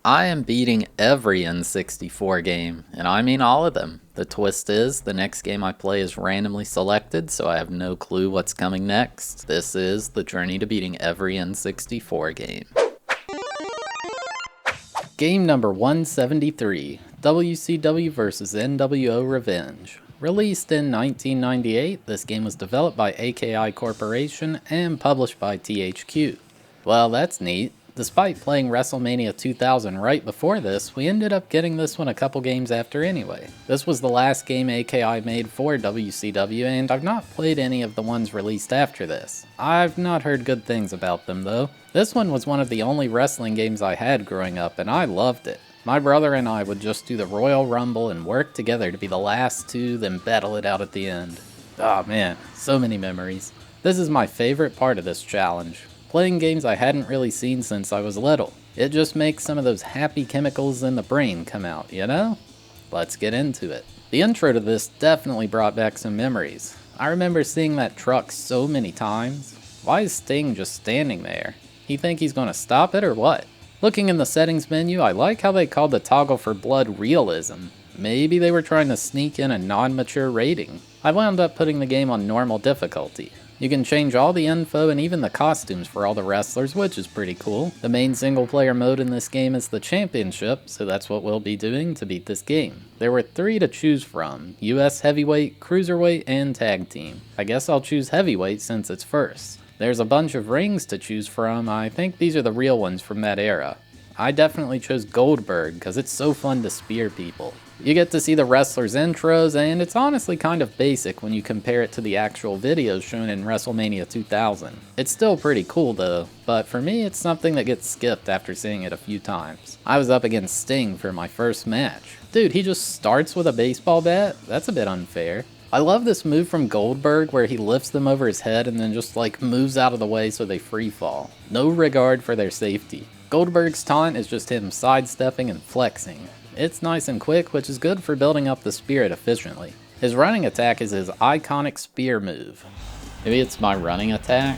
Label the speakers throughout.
Speaker 1: I am beating every N64 game, and I mean all of them. The twist is, the next game I play is randomly selected, so I have no clue what's coming next. This is the journey to beating every N64 game. Game number 173, WCW vs nWo Revenge. Released in 1998, this game was developed by AKI Corporation and published by THQ. Well, that's neat. Despite playing WrestleMania 2000 right before this, we ended up getting this one a couple games after anyway. This was the last game AKI made for WCW, and I've not played any of the ones released after this. I've not heard good things about them though. This one was one of the only wrestling games I had growing up, and I loved it. My brother and I would just do the Royal Rumble and work together to be the last two, then battle it out at the end. Oh man, so many memories. This is my favorite part of this challenge. Playing games I hadn't really seen since I was little. It just makes some of those happy chemicals in the brain come out, you know? Let's get into it. The intro to this definitely brought back some memories. I remember seeing that truck so many times. Why is Sting just standing there? He think he's gonna stop it or what? Looking in the settings menu, I like how they called the toggle for blood realism. Maybe they were trying to sneak in a non-mature rating. I wound up putting the game on normal difficulty. You can change all the info and even the costumes for all the wrestlers, which is pretty cool. The main single player mode in this game is the championship, so that's what we'll be doing to beat this game. There were 3 to choose from: US Heavyweight, Cruiserweight, and Tag Team. I guess I'll choose Heavyweight since it's first. There's a bunch of rings to choose from. I think these are the real ones from that era. I definitely chose Goldberg because it's so fun to spear people. You get to see the wrestlers' intros, and it's honestly kind of basic when you compare it to the actual videos shown in WrestleMania 2000. It's still pretty cool though, but for me it's something that gets skipped after seeing it a few times. I was up against Sting for my first match. Dude, he just starts with a baseball bat? That's a bit unfair. I love this move from Goldberg where he lifts them over his head and then just like moves out of the way so they free fall. No regard for their safety. Goldberg's taunt is just him sidestepping and flexing. It's nice and quick, which is good for building up the spirit efficiently. His running attack is his iconic spear move. Maybe it's my running attack?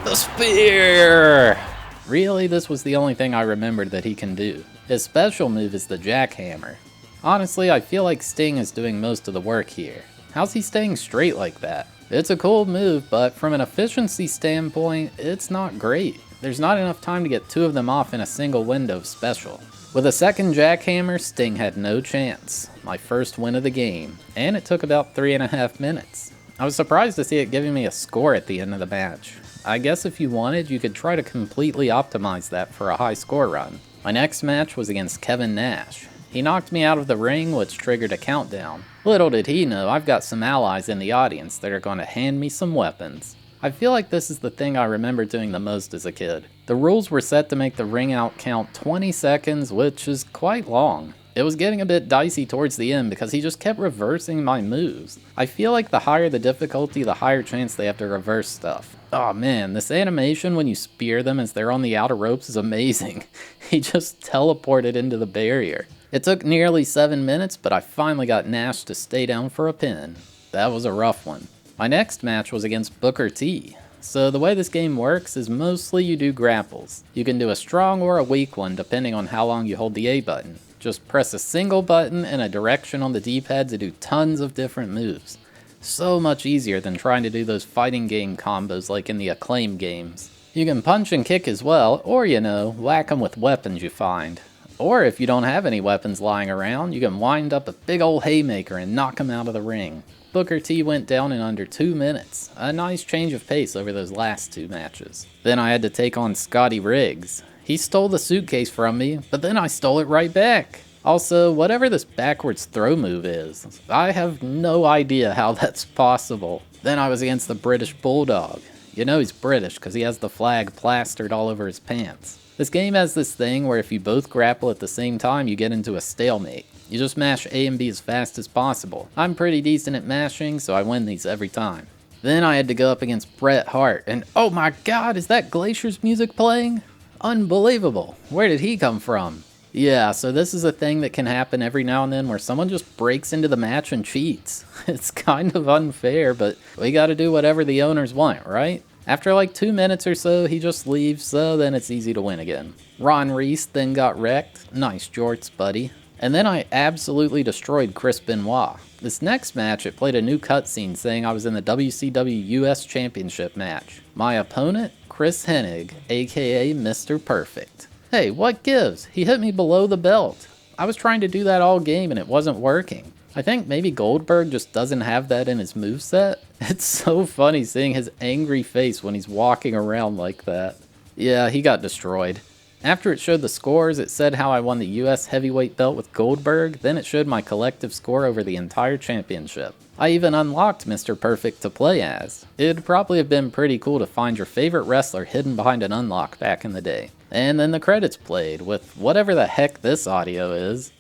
Speaker 1: The spear! Really, this was the only thing I remembered that he can do. His special move is the jackhammer. Honestly, I feel like Sting is doing most of the work here. How's he staying straight like that? It's a cool move, but from an efficiency standpoint, it's not great. There's not enough time to get 2 of them off in a single window of special. With a second jackhammer, Sting had no chance. My first win of the game, and it took about 3.5 minutes. I was surprised to see it giving me a score at the end of the match. I guess if you wanted, you could try to completely optimize that for a high score run. My next match was against Kevin Nash. He knocked me out of the ring, which triggered a countdown. Little did he know, I've got some allies in the audience that are going to hand me some weapons. I feel like this is the thing I remember doing the most as a kid. The rules were set to make the ring out count 20 seconds, which is quite long. It was getting a bit dicey towards the end because he just kept reversing my moves. I feel like the higher the difficulty, the higher chance they have to reverse stuff. Oh man, this animation when you spear them as they're on the outer ropes is amazing. He just teleported into the barrier. It took nearly 7 minutes, but I finally got Nash to stay down for a pin. That was a rough one. My next match was against Booker T. So the way this game works is mostly you do grapples. You can do a strong or a weak one depending on how long you hold the A button. Just press a single button and a direction on the D-pad to do tons of different moves. So much easier than trying to do those fighting game combos like in the Acclaim games. You can punch and kick as well, or you know, whack them with weapons you find. Or if you don't have any weapons lying around, you can wind up a big old haymaker and knock him out of the ring. Booker T went down in under 2 minutes, a nice change of pace over those last 2 matches. Then I had to take on Scotty Riggs. He stole the suitcase from me, but then I stole it right back. Also, whatever this backwards throw move is, I have no idea how that's possible. Then I was against the British Bulldog. You know he's British because he has the flag plastered all over his pants. This game has this thing where if you both grapple at the same time, you get into a stalemate. You just mash A and B as fast as possible. I'm pretty decent at mashing, so I win these every time. Then I had to go up against Bret Hart, and oh my god, is that Glacier's music playing? Unbelievable. Where did he come from? Yeah, so this is a thing that can happen every now and then where someone just breaks into the match and cheats. It's kind of unfair, but we gotta do whatever the owners want, right? After like 2 minutes or so, he just leaves, so then it's easy to win again. Ron Reese then got wrecked. Nice jorts, buddy. And then I absolutely destroyed Chris Benoit. This next match, it played a new cutscene saying I was in the WCW US Championship match. My opponent, Chris Hennig, aka Mr. Perfect. Hey, what gives? He hit me below the belt. I was trying to do that all game and it wasn't working. I think maybe Goldberg just doesn't have that in his moveset. It's so funny seeing his angry face when he's walking around like that. Yeah, he got destroyed. After it showed the scores, it said how I won the US heavyweight belt with Goldberg, then it showed my collective score over the entire championship. I even unlocked Mr. Perfect to play as. It'd probably have been pretty cool to find your favorite wrestler hidden behind an unlock back in the day. And then the credits played, with whatever the heck this audio is.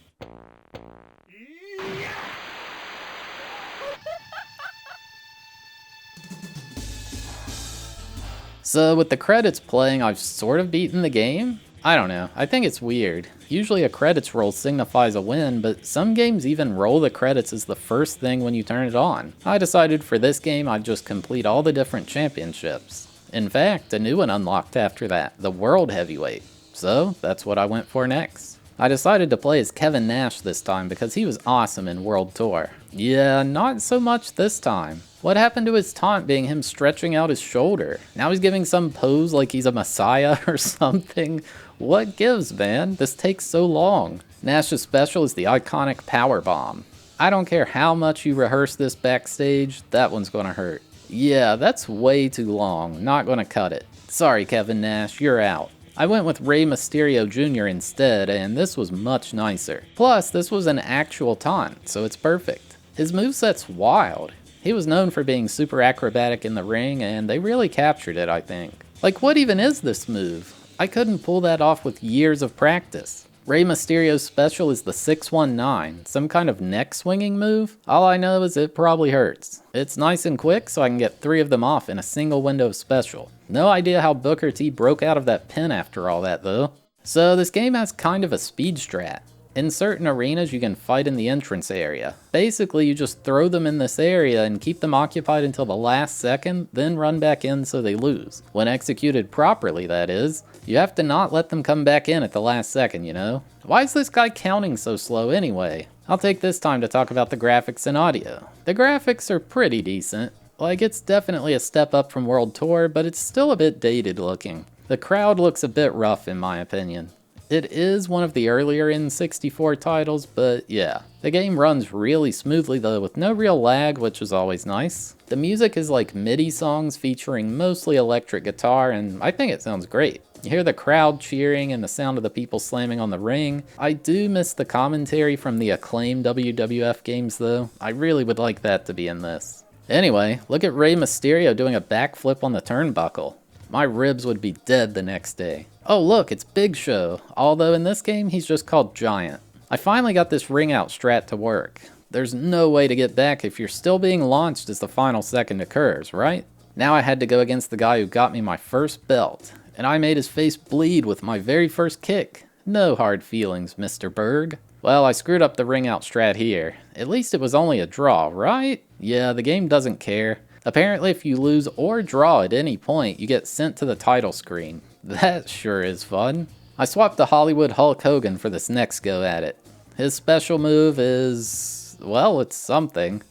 Speaker 1: So with the credits playing, I've sort of beaten the game? I don't know, I think it's weird. Usually a credits roll signifies a win, but some games even roll the credits as the first thing when you turn it on. I decided for this game I'd just complete all the different championships. In fact, a new one unlocked after that, the World Heavyweight. So that's what I went for next. I decided to play as Kevin Nash this time because he was awesome in World Tour. Yeah, not so much this time. What happened to his taunt being him stretching out his shoulder? Now he's giving some pose like he's a messiah or something. What gives, man? This takes so long. Nash's special is the iconic power bomb. I don't care how much you rehearse this backstage, that one's gonna hurt. Yeah, that's way too long. Not gonna cut it. Sorry, Kevin Nash, you're out. I went with Rey Mysterio Jr. instead, and this was much nicer. Plus, this was an actual taunt, so it's perfect. His moveset's wild. He was known for being super acrobatic in the ring, and they really captured it, I think. Like, what even is this move? I couldn't pull that off with years of practice. Rey Mysterio's special is the 619, some kind of neck swinging move. All I know is it probably hurts. It's nice and quick, so I can get 3 of them off in a single window of special. No idea how Booker T broke out of that pin after all that though. So this game has kind of a speed strat. In certain arenas you can fight in the entrance area. Basically you just throw them in this area and keep them occupied until the last second, then run back in so they lose. When executed properly, that is. You have to not let them come back in at the last second, you know? Why is this guy counting so slow anyway? I'll take this time to talk about the graphics and audio. The graphics are pretty decent. Like, it's definitely a step up from World Tour, but it's still a bit dated looking. The crowd looks a bit rough in my opinion. It is one of the earlier N64 titles, but yeah. The game runs really smoothly though, with no real lag, which is always nice. The music is like MIDI songs featuring mostly electric guitar, and I think it sounds great. You hear the crowd cheering and the sound of the people slamming on the ring. I do miss the commentary from the acclaimed WWF games though. I really would like that to be in this. Anyway, look at Rey Mysterio doing a backflip on the turnbuckle. My ribs would be dead the next day. Oh look, it's Big Show, although in this game he's just called Giant. I finally got this ring out strat to work. There's no way to get back if you're still being launched as the final second occurs, right? Now I had to go against the guy who got me my first belt, and I made his face bleed with my very first kick. No hard feelings, Mr. Berg. Well, I screwed up the ring out strat here. At least it was only a draw, right? Yeah, the game doesn't care. Apparently if you lose or draw at any point, you get sent to the title screen. That sure is fun. I swapped the Hollywood Hulk Hogan for this next go at it. His special move is, well, it's something.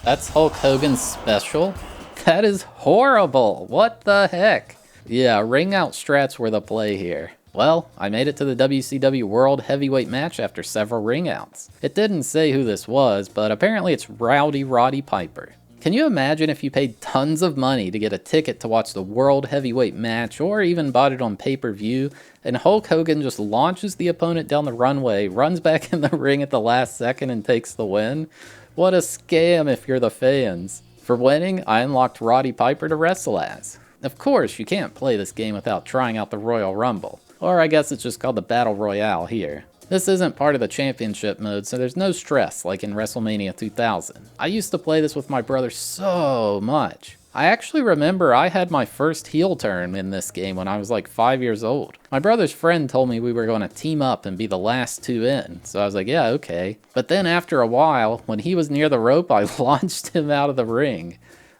Speaker 1: That's Hulk Hogan's special? That is horrible! What the heck? Yeah, ring out strats were the play here. Well, I made it to the WCW World Heavyweight match after several ring outs. It didn't say who this was, but apparently it's Rowdy Roddy Piper. Can you imagine if you paid tons of money to get a ticket to watch the World Heavyweight match, or even bought it on pay-per-view, and Hulk Hogan just launches the opponent down the runway, runs back in the ring at the last second and takes the win? What a scam if you're the fans. For winning, I unlocked Roddy Piper to wrestle as. Of course, you can't play this game without trying out the Royal Rumble. Or I guess it's just called the Battle Royale here. This isn't part of the championship mode, so there's no stress like in WrestleMania 2000. I used to play this with my brother so much. I actually remember I had my first heel turn in this game when I was like 5 years old. My brother's friend told me we were going to team up and be the last two in, so I was like, yeah, okay. But then after a while, when he was near the rope, I launched him out of the ring.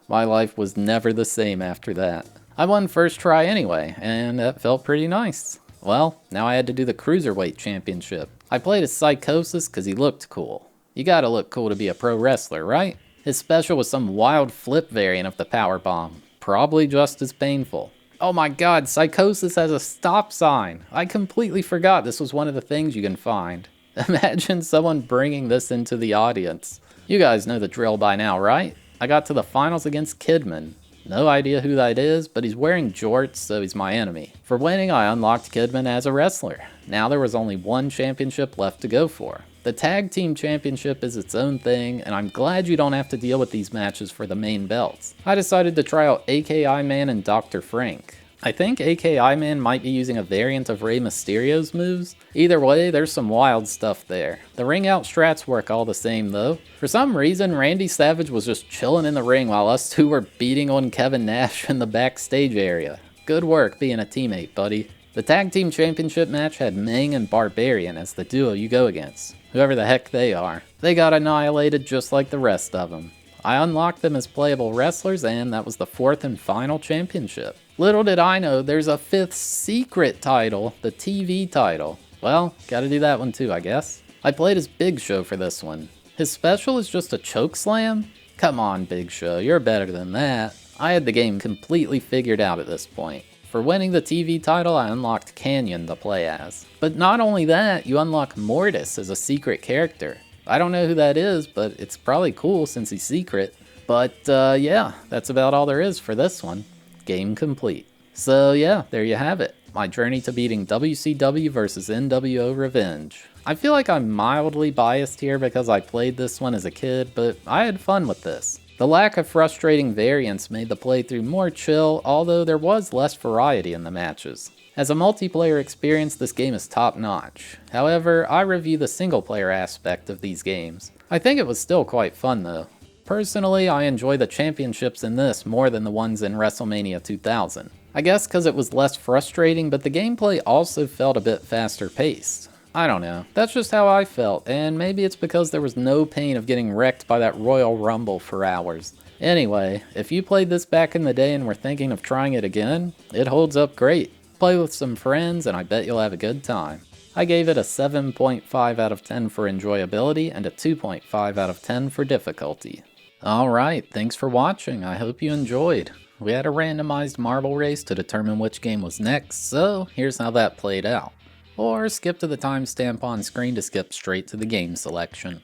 Speaker 1: My life was never the same after that. I won first try anyway, and that felt pretty nice. Well, now I had to do the Cruiserweight Championship. I played as Psychosis because he looked cool. You gotta look cool to be a pro wrestler, right? His special was some wild flip variant of the powerbomb. Probably just as painful. Oh my god, Psychosis has a stop sign. I completely forgot this was one of the things you can find. Imagine someone bringing this into the audience. You guys know the drill by now, right? I got to the finals against Kidman. No idea who that is, but he's wearing jorts, so he's my enemy. For winning, I unlocked Kidman as a wrestler. Now there was only one championship left to go for. The Tag Team Championship is its own thing, and I'm glad you don't have to deal with these matches for the main belts. I decided to try out AKI Man and Dr. Frank. I think AKI Man might be using a variant of Rey Mysterio's moves. Either way, there's some wild stuff there. The ring out strats work all the same though. For some reason, Randy Savage was just chilling in the ring while us two were beating on Kevin Nash in the backstage area. Good work being a teammate, buddy. The Tag Team Championship match had Meng and Barbarian as the duo you go against. Whoever the heck they are. They got annihilated just like the rest of them. I unlocked them as playable wrestlers, and that was the fourth and final championship. Little did I know there's a fifth secret title, the TV title. Well, gotta do that one too, I guess. I played as Big Show for this one. His special is just a choke slam? Come on, Big Show, you're better than that. I had the game completely figured out at this point. For winning the TV title, I unlocked Canyon to play as. But not only that, you unlock Mortis as a secret character. I don't know who that is, but it's probably cool since he's secret. But yeah, that's about all there is for this one. Game complete. So yeah, there you have it. My journey to beating WCW vs nWo Revenge. I feel like I'm mildly biased here because I played this one as a kid, but I had fun with this. The lack of frustrating variants made the playthrough more chill, although there was less variety in the matches. As a multiplayer experience, this game is top-notch. However, I review the single-player aspect of these games. I think it was still quite fun though. Personally, I enjoy the championships in this more than the ones in WrestleMania 2000. I guess because it was less frustrating, but the gameplay also felt a bit faster paced. I don't know, that's just how I felt, and maybe it's because there was no pain of getting wrecked by that Royal Rumble for hours. Anyway, if you played this back in the day and were thinking of trying it again, it holds up great. Play with some friends and I bet you'll have a good time. I gave it a 7.5 out of 10 for enjoyability and a 2.5 out of 10 for difficulty. Alright, thanks for watching, I hope you enjoyed. We had a randomized marble race to determine which game was next, so here's how that played out. Or skip to the timestamp on screen to skip straight to the game selection.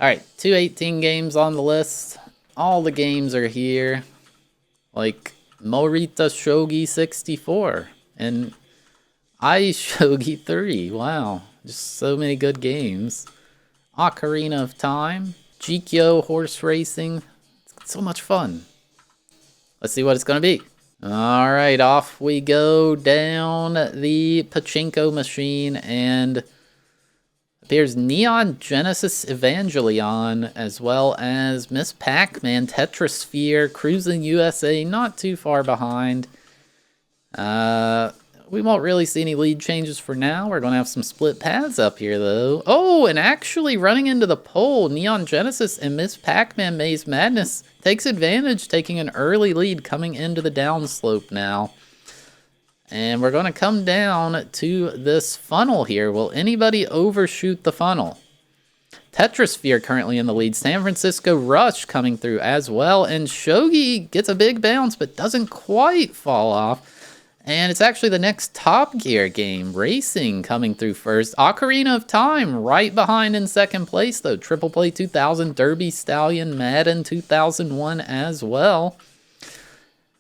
Speaker 1: Alright, 218 games on the list. All the games are here. Like Morita Shogi 64 and Ice Shogi 3. Wow, just so many good games. Ocarina of Time. Jikyo Horse Racing. It's so much fun. Let's see what it's gonna be. Alright, off we go down the pachinko machine, and appears Neon Genesis Evangelion, as well as Miss Pac-Man, Tetrasphere, Cruising USA, not too far behind. We won't really see any lead changes for now. We're going to have some split paths up here, though. Oh, and actually running into the pole, Neon Genesis and Miss Pac-Man Maze Madness takes advantage, taking an early lead coming into the downslope now. And we're going to come down to this funnel here. Will anybody overshoot the funnel? Tetrasphere currently in the lead. San Francisco Rush coming through as well. And Shogi gets a big bounce, but doesn't quite fall off. And it's actually the next Top Gear game, Racing, coming through first. Ocarina of Time right behind in second place, though. Triple Play 2000, Derby Stallion, Madden 2001 as well.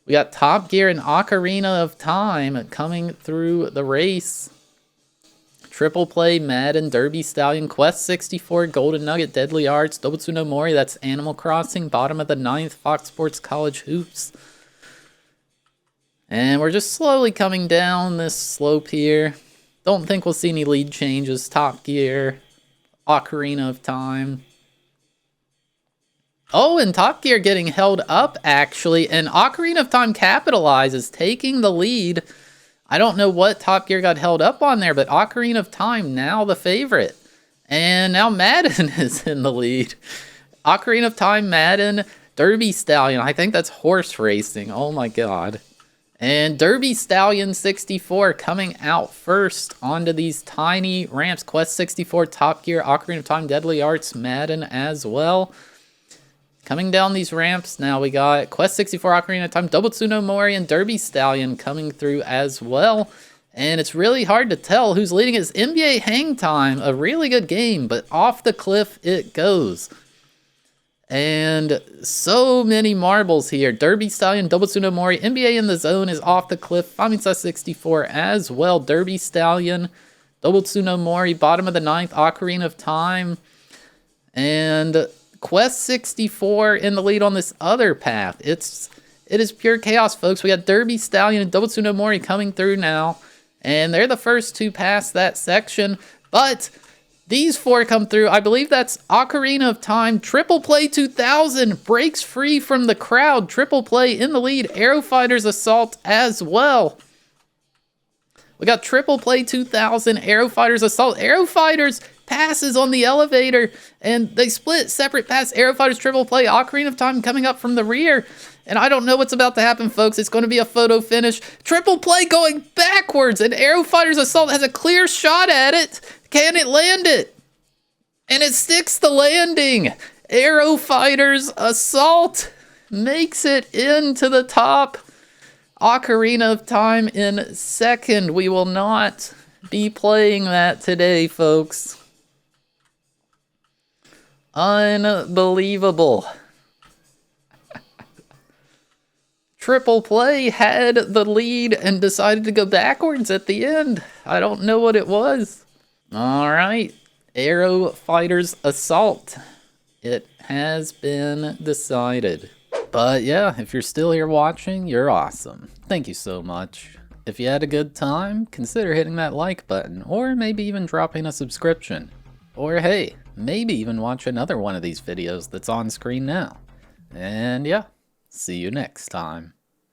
Speaker 1: We got Top Gear and Ocarina of Time coming through the race. Triple Play, Madden, Derby Stallion, Quest 64, Golden Nugget, Deadly Arts, Dobutsu no Mori, that's Animal Crossing, bottom of the 9th, Fox Sports College Hoops. And we're just slowly coming down this slope here. Don't think we'll see any lead changes. Top Gear, Ocarina of Time. Oh, and Top Gear getting held up, actually, and Ocarina of Time capitalizes, taking the lead. I don't know what Top Gear got held up on there, but Ocarina of Time now the favorite. And now Madden is in the lead. Ocarina of Time, Madden, Derby Stallion. I think that's horse racing. Oh my god. And Derby Stallion 64 coming out first onto these tiny ramps. Quest 64, Top Gear, Ocarina of Time, Deadly Arts, Madden as well. Coming down these ramps now, we got Quest 64, Ocarina of Time, Doubletsu no Mori, and Derby Stallion coming through as well. And it's really hard to tell who's leading. It's NBA Hang Time, a really good game, but off the cliff it goes. And so many marbles here. Derby Stallion, Doubletsu no Mori, NBA in the Zone is off the cliff. Famitsu 64 as well. Derby Stallion, Doubletsu no Mori, bottom of the ninth, Ocarina of Time. And Quest 64 in the lead on this other path. It is pure chaos, folks. We got Derby Stallion and Doubletsu no Mori coming through now. And they're the first two past that section. But these four come through. I believe that's Ocarina of Time. Triple Play 2000 breaks free from the crowd. Triple Play in the lead. Aero Fighters Assault as well. We got Triple Play 2000, Aero Fighters Assault. Aero Fighters passes on the elevator, and they split separate paths. Aero Fighters Triple Play, Ocarina of Time coming up from the rear. And I don't know what's about to happen, folks. It's going to be a photo finish. Triple Play going backwards, and Aero Fighters Assault has a clear shot at it. Can it land it? And it sticks the landing. Aero Fighters Assault makes it into the top. Ocarina of Time in second. We will not be playing that today, folks. Unbelievable. Triple Play had the lead and decided to go backwards at the end. I don't know what it was. All right, Aero Fighters Assault. It has been decided. But yeah, if you're still here watching, you're awesome. Thank you so much. If you had a good time, consider hitting that like button, or maybe even dropping a subscription. Or hey, maybe even watch another one of these videos that's on screen now. And yeah, see you next time.